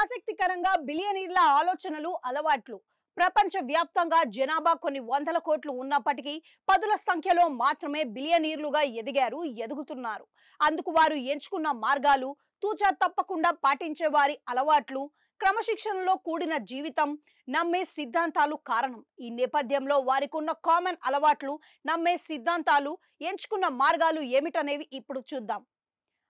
ఆసక్తికరంగా బిలియనీర్ల ఆలోచనలు అలవాట్లు ప్రపంచ వ్యాప్తంగా జనాభా కొన్ని వందల కోట్లు ఉన్నప్పటికీ పదుల సంఖ్యలో మాత్రమే బిలియనీర్లుగా ఎదుగుతున్నారు. అందుకు వారు ఎంచుకున్న మార్గాలు, తూచా తప్పకుండా పాటించే వారి అలవాట్లు, క్రమశిక్షణలో కూడిన జీవితం, నమ్మే సిద్ధాంతాలు కారణం. ఈ నేపథ్యంలో వారికున్న కామన్ అలవాట్లు, నమ్మే సిద్ధాంతాలు, ఎంచుకున్న మార్గాలు ఏమిటనేవి ఇప్పుడు చూద్దాం.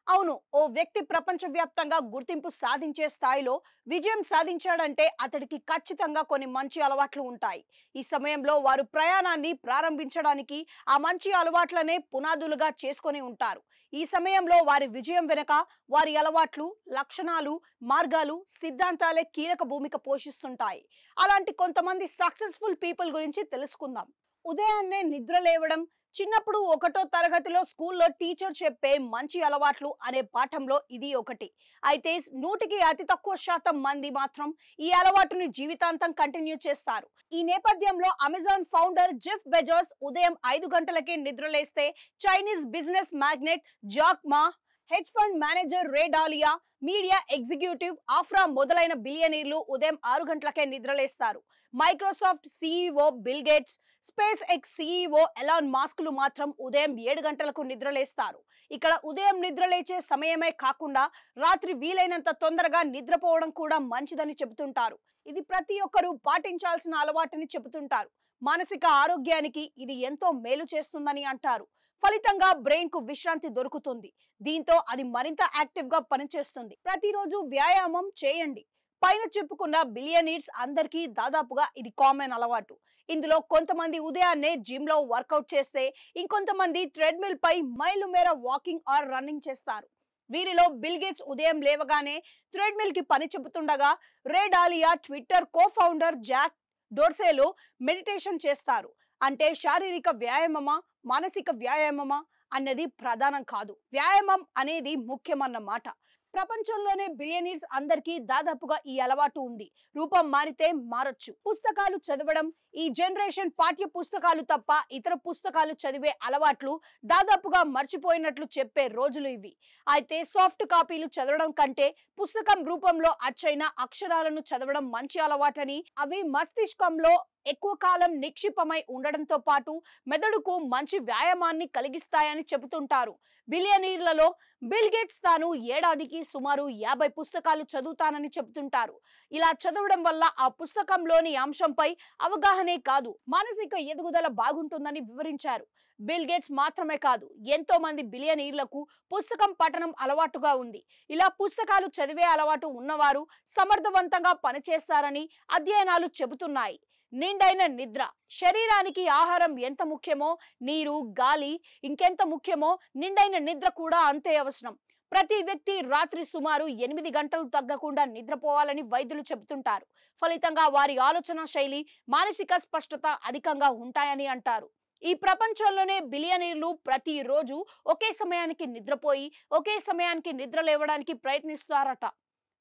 అవును, ఓ వ్యక్తి ప్రపంచవ్యాప్తంగా గుర్తింపు సాధించే స్థాయిలో విజయం సాధించాడంటే అతడికి ఖచ్చితంగా కొన్ని మంచి అలవాట్లు ఉంటాయి. ఈ సమయంలో వారు ప్రయాణాన్ని ప్రారంభించడానికి ఆ మంచి అలవాట్లనే పునాదులుగా చేసుకొని ఉంటారు. ఈ సమయంలో వారి విజయం వెనుక వారి అలవాట్లు, లక్షణాలు, మార్గాలు, సిద్ధాంతాలే కీలక భూమిక పోషిస్తుంటాయి. అలాంటి కొంతమంది సక్సెస్ఫుల్ పీపుల్ గురించి తెలుసుకుందాం. ఉదయాన్నే నిద్ర లేవడం. చిన్నప్పుడు 1వ తరగతిలో స్కూల్లో టీచర్ చెప్పే మంచి అలవాట్లు అనే పాఠంలో ఇది ఒకటి. అయితే 100కి అతి తక్కువ శాతం మంది మాత్రం ఈ అలవాటుని జీవితాంతం కంటిన్యూ చేస్తారు. ఈ నేపథ్యంలో అమెజాన్ ఫౌండర్ జెఫ్ బెజోస్ ఉదయం 5 గంటలకే నిద్రలేస్తే, Chinese business magnate Jack Ma, hedge fund manager Ray Dalio, media executive Oprah మొదలైన బిలియనీర్లు ఉదయం 6 గంటలకే నిద్రలేస్తారు. Microsoft CEO Bill Gates, SpaceX CEO Elon మాస్క్లు మాత్రం ఉదయం 7 గంటలకు నిద్రలేస్తారు. ఇక్కడ ఉదయం నిద్రలేచే సమయమే కాకుండా రాత్రి వీలైనంత తొందరగా నిద్రపోవడం కూడా మంచిదని చెబుతుంటారు. ఇది ప్రతి ఒక్కరూ పాటించాల్సిన అలవాటుని చెబుతుంటారు. మానసిక ఆరోగ్యానికి ఇది ఎంతో మేలు చేస్తుందని అంటారు. ఫలితంగా బ్రెయిన్ కు విశ్రాంతి దొరుకుతుంది. దీంతో అది మరింత యాక్టివ్ గా పనిచేస్తుంది. ప్రతిరోజు వ్యాయామం చేయండి. పైన చెప్పుకున్న బిలియనీర్స్ అందరికీ దాదాపుగా ఇది కామన్ అలవాటు. ఇందులో కొంతమంది ఉదయాన్నే జిమ్ లో వర్కౌట్ చేస్తే, ఇంకొంతమంది ట్రెడ్మిల్ పై మైలు మేర వాకింగ్ ఆర్ రన్నింగ్ చేస్తారు. వీరిలో బిల్ గేట్స్ ఉదయం లేవగానే ట్రెడ్మిల్ కి పని చెబుతుండగా, Ray Dalio Twitter co founder Jack డోర్సేలో మెడిటేషన్ చేస్తారు. అంటే శారీరక వ్యాయామమా, మానసిక వ్యాయామమా అన్నది ప్రధానం కాదు, వ్యాయామం అనేది ముఖ్యమన్నమాట. ప్రపంచంలోనే బిలియనీర్స్ అందరికీ దాదాపుగా ఈ అలవాటు ఉంది. రూపం మారితే మారొచ్చు. పుస్తకాలు చదవడం. ఈ జనరేషన్ పాఠ్య పుస్తకాలు తప్ప ఇతర పుస్తకాలు చదివే అలవాట్లు దాదాపుగా మర్చిపోయినట్లు చెప్పే రోజులు ఇవి. అయితే సాఫ్ట్ కాపీలు చదవడం కంటే పుస్తకం రూపంలో అచ్చైన అక్షరాలను చదవడం మంచి అలవాటని, అవి మస్తిష్కంలో ఎక్కువ కాలం నిక్షిపమై ఉండడంతో పాటు మెదడుకు మంచి వ్యాయామాన్ని కలిగిస్తాయని చెబుతుంటారు. బిలియనీర్లలో బిల్ గేట్స్ తాను ఏడాదికి సుమారు 50 పుస్తకాలు చదువుతానని చెబుతుంటారు. ఇలా చదవడం వల్ల ఆ పుస్తకంలోని అంశంపై అవగాహనే కాదు, మానసిక ఎదుగుదల బాగుంటుందని వివరించారు. బిల్ గేట్స్ మాత్రమే కాదు, ఎంతో మంది బిలియనీర్లకు పుస్తకం పఠనం అలవాటుగా ఉంది. ఇలా పుస్తకాలు చదివే అలవాటు ఉన్నవారు సమర్థవంతంగా పనిచేస్తారని అధ్యయనాలు చెబుతున్నాయి. నిండైన నిద్ర. శరీరానికి ఆహారం ఎంత ముఖ్యమో, నీరు, గాలి ఇంకెంత ముఖ్యమో నిండైన నిద్ర కూడా అంతే అవసరం. ప్రతి వ్యక్తి రాత్రి సుమారు 8 గంటలు తగ్గకుండా నిద్రపోవాలని వైద్యులు చెబుతుంటారు. ఫలితంగా వారి ఆలోచన శైలి, మానసిక స్పష్టత అధికంగా ఉంటాయని అంటారు. ఈ ప్రపంచంలోనే బిలియనీర్లు ప్రతిరోజు ఒకే సమయానికి నిద్రపోయి, ఒకే సమయానికి నిద్ర లేవడానికి ప్రయత్నిస్తారట.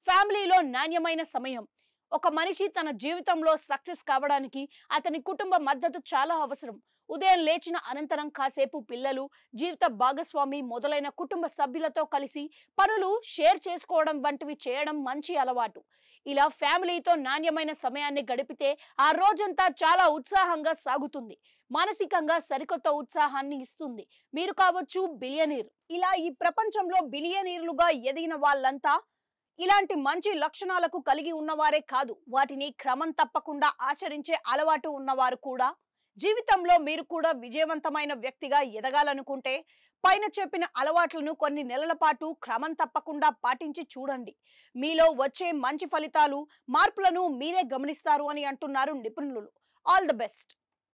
ఫ్యామిలీలో నాణ్యమైన సమయం. ఒక మనిషి తన జీవితంలో సక్సెస్ కావడానికి అతని కుటుంబ మద్దతు చాలా అవసరం. ఉదయం లేచిన అనంతరం కాసేపు పిల్లలు, జీవిత భాగస్వామి మొదలైన కుటుంబ సభ్యులతో కలిసి పనులు షేర్ చేసుకోవడం వంటివి చేయడం మంచి అలవాటు. ఇలా ఫ్యామిలీతో నాణ్యమైన సమయాన్ని గడిపితే ఆ రోజంతా చాలా ఉత్సాహంగా సాగుతుంది. మానసికంగా సరికొత్త ఉత్సాహాన్ని ఇస్తుంది. మీరు కావచ్చు బిలియనీర్. ఇలా ఈ ప్రపంచంలో బిలియనీర్లుగా ఎదిగిన వాళ్ళంతా ఇలాంటి మంచి లక్షణాలకు కలిగి ఉన్నవారే కాదు, వాటిని క్రమం తప్పకుండా ఆచరించే అలవాటు ఉన్నవారు కూడా. జీవితంలో మీరు కూడా విజయవంతమైన వ్యక్తిగా ఎదగాలనుకుంటే పైన చెప్పిన అలవాట్లను కొన్ని నెలల పాటు క్రమం తప్పకుండా పాటించి చూడండి. మీలో వచ్చే మంచి ఫలితాలు, మార్పులను మీరే గమనిస్తారు అని అంటున్నారు నిపుణులు. All the best.